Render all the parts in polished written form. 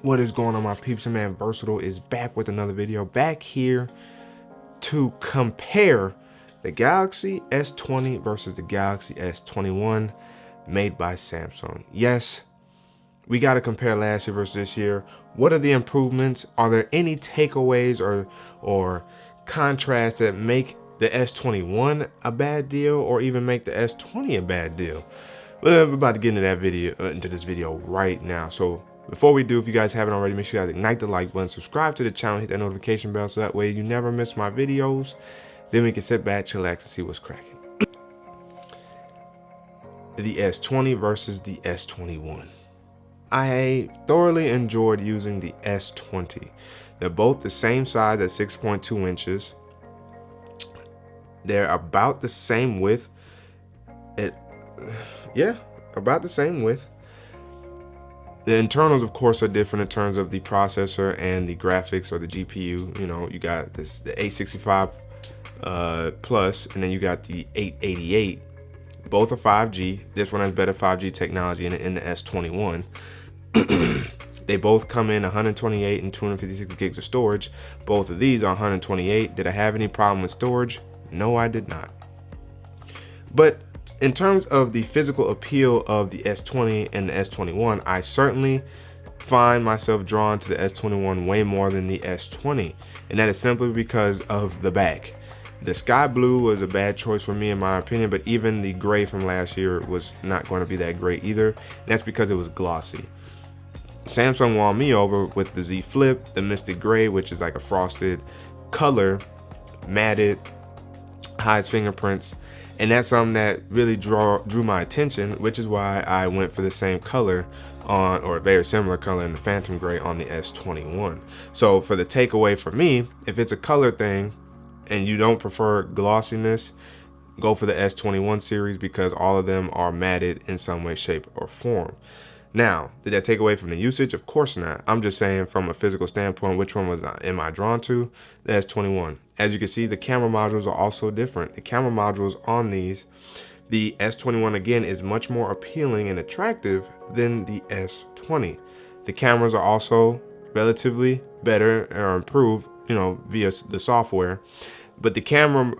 What is going on, my peeps? And man, Versatile is back with another video, back here to compare the Galaxy S20 versus the Galaxy S21 made by Samsung. Yes, we got to compare last year versus this year. What are the improvements? Are there any takeaways or contrasts that make the S21 a bad deal, or even make the S20 a bad deal? Well, we're about to get into this video right now. So before we do, if you guys haven't already, make sure you guys ignite the like button, subscribe to the channel, hit that notification bell so that way you never miss my videos. Then we can sit back, chillax, and see what's cracking. The S20 versus the S21. I thoroughly enjoyed using the S20. They're both the same size at 6.2 inches. They're about the same width. Yeah, about the same width. The internals, of course, are different in terms of the processor and the graphics or the GPU. You know, you got the 865 plus, and then you got the 888. Both are 5G. This one has better 5G technology in the S21. They both come in 128 and 256 gigs of storage. Both of these are 128. Did I have any problem with storage? No, I did not. But in terms of the physical appeal of the S20 and the S21, I certainly find myself drawn to the S21 way more than the S20. And that is simply because of the back. The sky blue was a bad choice for me in my opinion, but even the gray from last year was not going to be that great either. And that's because it was glossy. Samsung won me over with the Z Flip, the Mystic Gray, which is like a frosted color, matted, hides fingerprints. And that's something that really drew my attention, which is why I went for the same color on, or a very similar color in the Phantom Gray on the S21. So for the takeaway for me, if it's a color thing and you don't prefer glossiness, go for the S21 series because all of them are matted in some way, shape, or form. Now, did that take away from the usage? Of course not. I'm just saying from a physical standpoint, which one am I drawn to? The S21. As you can see, the camera modules are also different. The camera modules on these, the S21 again is much more appealing and attractive than the S20. The cameras are also relatively better or improved, you know, via the software. But the camera,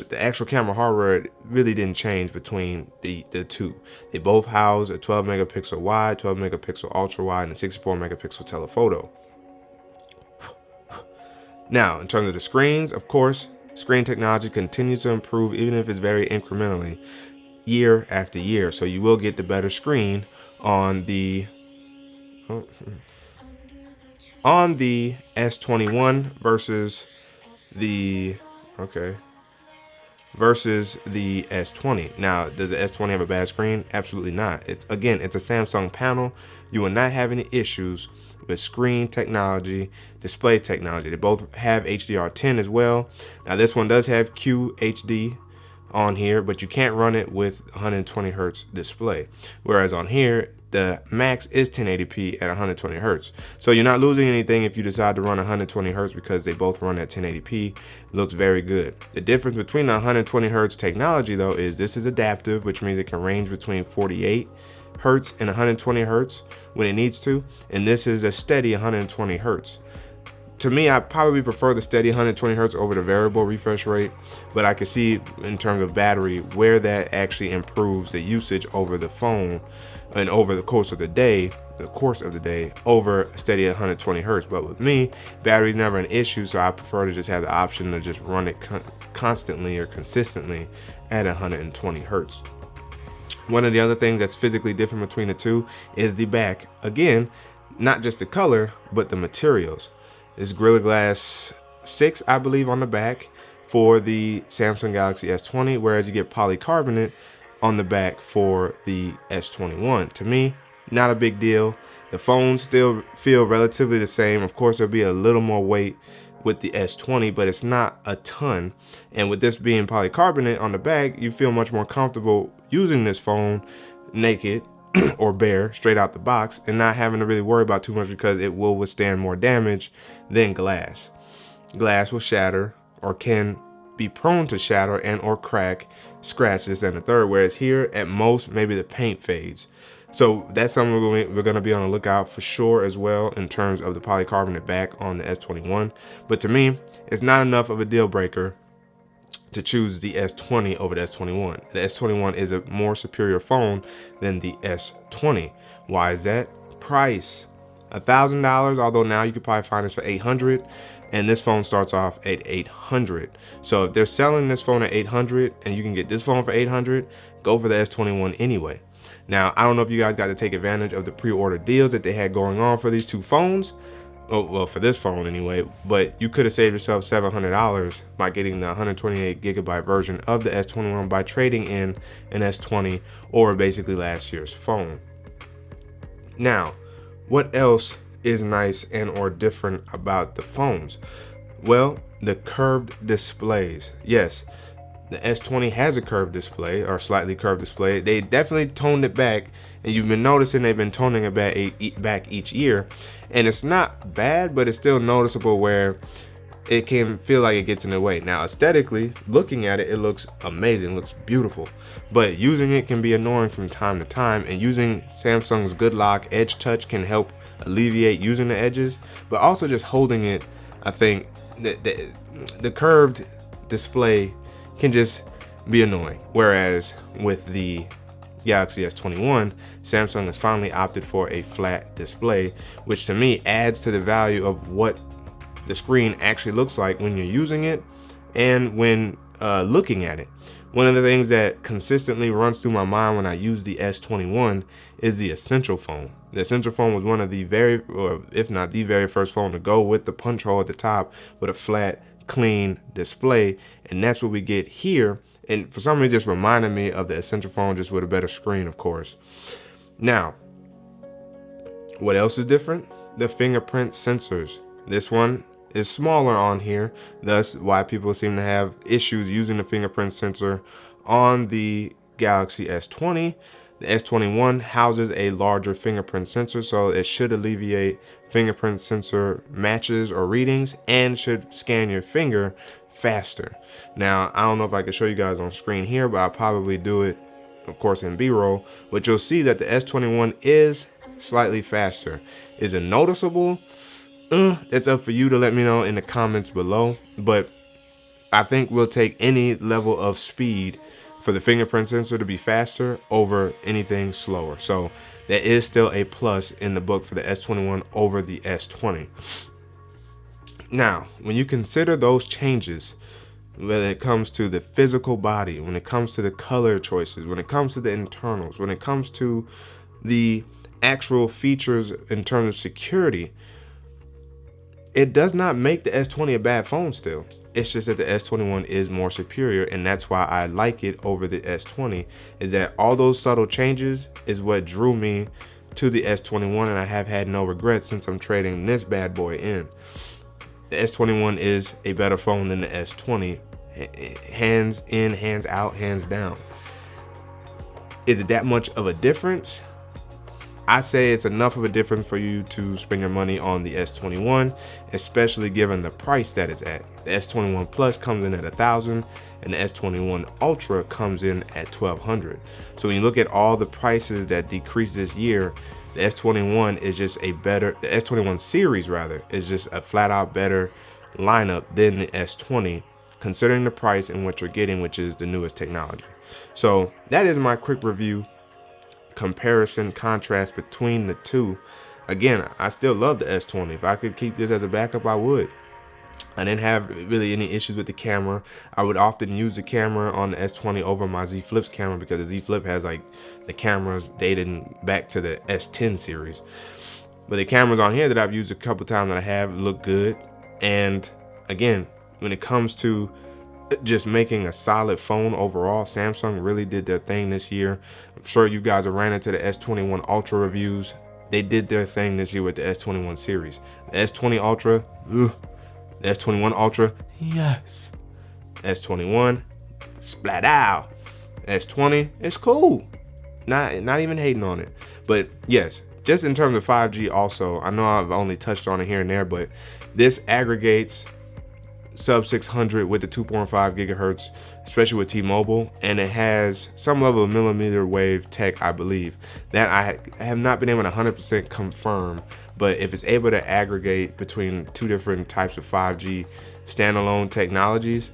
the actual camera hardware really didn't change between the two. They both house a 12 megapixel wide, 12 megapixel ultra wide, and a 64 megapixel telephoto. Now, in terms of the screens, of course, screen technology continues to improve, even if it's very incrementally, year after year. So you will get the better screen on the S21 versus the S20. Now, does the S20 have a bad screen? Absolutely not. It's a Samsung panel. You will not have any issues with screen technology, display technology. They both have HDR10 as well. Now, this one does have QHD on here, but you can't run it with 120 hertz display. Whereas on here, the max is 1080p at 120 hertz. So you're not losing anything if you decide to run 120 hertz because they both run at 1080p. It looks very good. The difference between the 120 hertz technology though is this is adaptive, which means it can range between 48 hertz and 120 hertz when it needs to. And this is a steady 120 hertz. To me, I probably prefer the steady 120 hertz over the variable refresh rate, but I can see in terms of battery where that actually improves the usage over the phone and over the course of the day, over a steady 120 hertz. But with me, battery is never an issue, so I prefer to just have the option to just run it constantly or consistently at 120 hertz. One of the other things that's physically different between the two is the back. Again, not just the color, but the materials. It's Gorilla Glass 6, I believe, on the back for the Samsung Galaxy S20, whereas you get polycarbonate on the back for the S21. To me, not a big deal. The phones still feel relatively the same. Of course, there'll be a little more weight with the S20, but it's not a ton. And with this being polycarbonate on the back, you feel much more comfortable using this phone naked or bare straight out the box and not having to really worry about too much because it will withstand more damage than glass. Glass will shatter or can be prone to shatter and or crack, scratch, this and the third, whereas here at most maybe the paint fades. So that's something we're going to be on the lookout for sure as well in terms of the polycarbonate back on the S21. But to me, it's not enough of a deal breaker to choose the S20 over the S21. The S21 is a more superior phone than the S20. Why is that? Price. $1,000, although now you could probably find this for $800, and this phone starts off at $800. So if they're selling this phone at $800 and you can get this phone for $800, go for the S21 anyway. Now, I don't know if you guys got to take advantage of the pre-order deals that they had going on for these two phones. Oh, well, for this phone anyway, but you could have saved yourself $700 by getting the 128 gigabyte version of the S21 by trading in an S20 or basically last year's phone. Now, what else is nice and or different about the phones? Well, the curved displays. Yes, the S20 has a curved display, or slightly curved display. They definitely toned it back, and you've been noticing they've been toning it back each year. And it's not bad, but it's still noticeable where it can feel like it gets in the way. Now, aesthetically, looking at it, it looks amazing, looks beautiful. But using it can be annoying from time to time, and using Samsung's Good Lock Edge Touch can help alleviate using the edges. But also just holding it, I think the curved display can just be annoying. Whereas with the Galaxy S21, Samsung has finally opted for a flat display, which to me adds to the value of what the screen actually looks like when you're using it and when looking at it. One of the things that consistently runs through my mind when I use the S21 is the Essential phone. The Essential phone was one of the very, or if not the very first phone to go with the punch hole at the top with a flat, clean display, and that's what we get here. And for some reason, it just reminded me of the Essential phone, just with a better screen, of course. Now, what else is different? The fingerprint sensors. This one is smaller on here, thus why people seem to have issues using the fingerprint sensor on the Galaxy S20. The S21 houses a larger fingerprint sensor, so it should alleviate fingerprint sensor matches or readings and should scan your finger faster. Now, I don't know if I can show you guys on screen here, but I'll probably do it, of course, in B-roll. But you'll see that the S21 is slightly faster. Is it noticeable? It's up for you to let me know in the comments below. But I think we'll take any level of speed for the fingerprint sensor to be faster over anything slower. So there is still a plus in the book for the S21 over the S20. Now, when you consider those changes, when it comes to the physical body, when it comes to the color choices, when it comes to the internals, when it comes to the actual features in terms of security, it does not make the S20 a bad phone still. It's just that the S21 is more superior, and that's why I like it over the S20, is that all those subtle changes is what drew me to the S21, and I have had no regrets since I'm trading this bad boy in. The S21 is a better phone than the S20, hands in, hands out, hands down. Is it that much of a difference? I say it's enough of a difference for you to spend your money on the S21, especially given the price that it's at. The S21 Plus comes in at $1,000, and the S21 Ultra comes in at $1,200. So when you look at all the prices that decreased this year, the S21 is just a better, the S21 series rather, is just a flat out better lineup than the S20, considering the price and what you're getting, which is the newest technology. So that is my quick review, comparison, contrast between the two. Again, I still love the S20. If I could keep this as a backup, I would. I didn't have really any issues with the camera. I would often use the camera on the S20 over my Z Flip's camera, because the Z Flip has like the cameras dating back to the S10 series. But the cameras on here that I've used a couple times that I have look good. And again, when it comes to just making a solid phone overall, Samsung really did their thing this year. I'm sure you guys have ran into the S21 Ultra reviews. They did their thing this year with the S21 series. The S20 Ultra, ugh. The S21 Ultra, yes. S21, splat out. S20, it's cool. Not even hating on it. But yes, just in terms of 5G also, I know I've only touched on it here and there, but this aggregates sub 600 with the 2.5 gigahertz, especially with T-Mobile, and it has some level of millimeter wave tech, I believe. That I have not been able to 100% confirm, but if it's able to aggregate between two different types of 5G standalone technologies,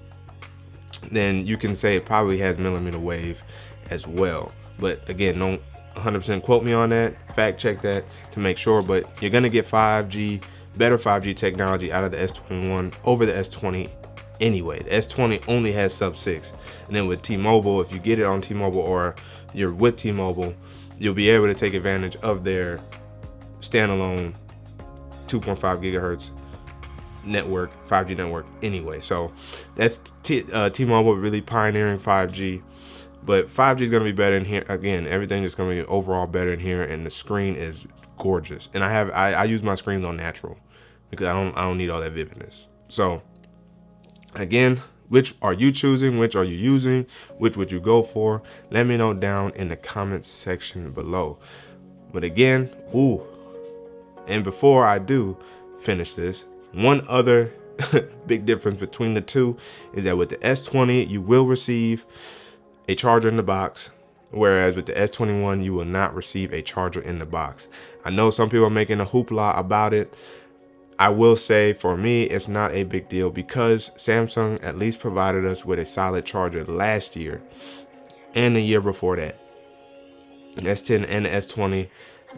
then you can say it probably has millimeter wave as well. But again, don't 100% quote me on that, fact check that to make sure, but you're gonna get 5G, better 5G technology out of the S21 over the S20 anyway. The S20 only has sub 6, and then with T-Mobile, if you get it on T-Mobile or you're with T-Mobile, you'll be able to take advantage of their standalone 2.5 gigahertz network, 5G network anyway. So that's T-Mobile really pioneering 5G. But 5G is going to be better in here. Again, everything is going to be overall better in here, and the screen is gorgeous. And I use my screens on natural because I don't need all that vividness. So again, which are you choosing? Which are you using? Which would you go for? Let me know down in the comments section below. But again, and before I do finish this, one other big difference between the two is that with the S20, you will receive a charger in the box, whereas with the S21 you will not receive a charger in the box. I know some people are making a hoopla about it. I will say for me it's not a big deal because Samsung at least provided us with a solid charger last year and the year before that. The S10 and the S20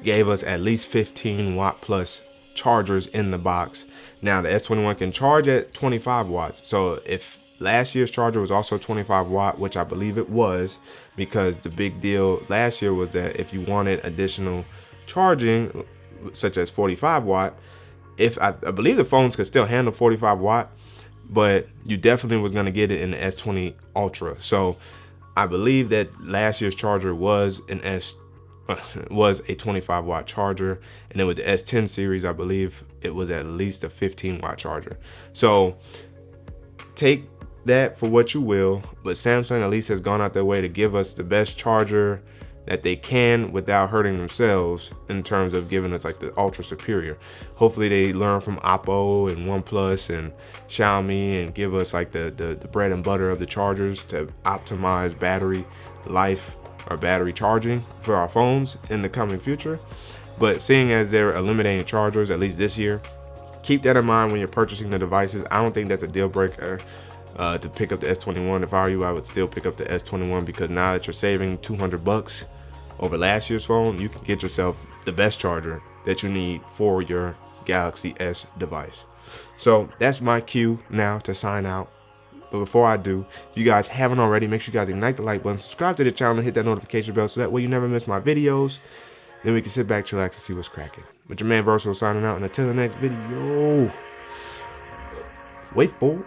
gave us at least 15 watt plus chargers in the box. Now the S21 can charge at 25 watts, so if last year's charger was also 25 watt, which I believe it was, because the big deal last year was that if you wanted additional charging, such as 45 watt, I believe the phones could still handle 45 watt, but you definitely was going to get it in the S20 Ultra. So I believe that last year's charger was was a 25 watt charger, and then with the S10 series I believe it was at least a 15 watt charger. So take that for what you will, but Samsung at least has gone out their way to give us the best charger that they can without hurting themselves in terms of giving us like the ultra superior. Hopefully they learn from Oppo and OnePlus and Xiaomi and give us like the bread and butter of the chargers to optimize battery life or battery charging for our phones in the coming future. But seeing as they're eliminating chargers, at least this year, keep that in mind when you're purchasing the devices. I don't think that's a deal breaker to pick up the S21. If I were you, I would still pick up the S21 because now that you're saving 200 bucks over last year's phone, you can get yourself the best charger that you need for your Galaxy S device. So that's my cue now to sign out. But before I do, if you guys haven't already, make sure you guys ignite the like button, subscribe to the channel, and hit that notification bell so that way you never miss my videos. Then we can sit back, chillax, and see what's cracking. But your man Versal signing out, and until the next video, wait for it.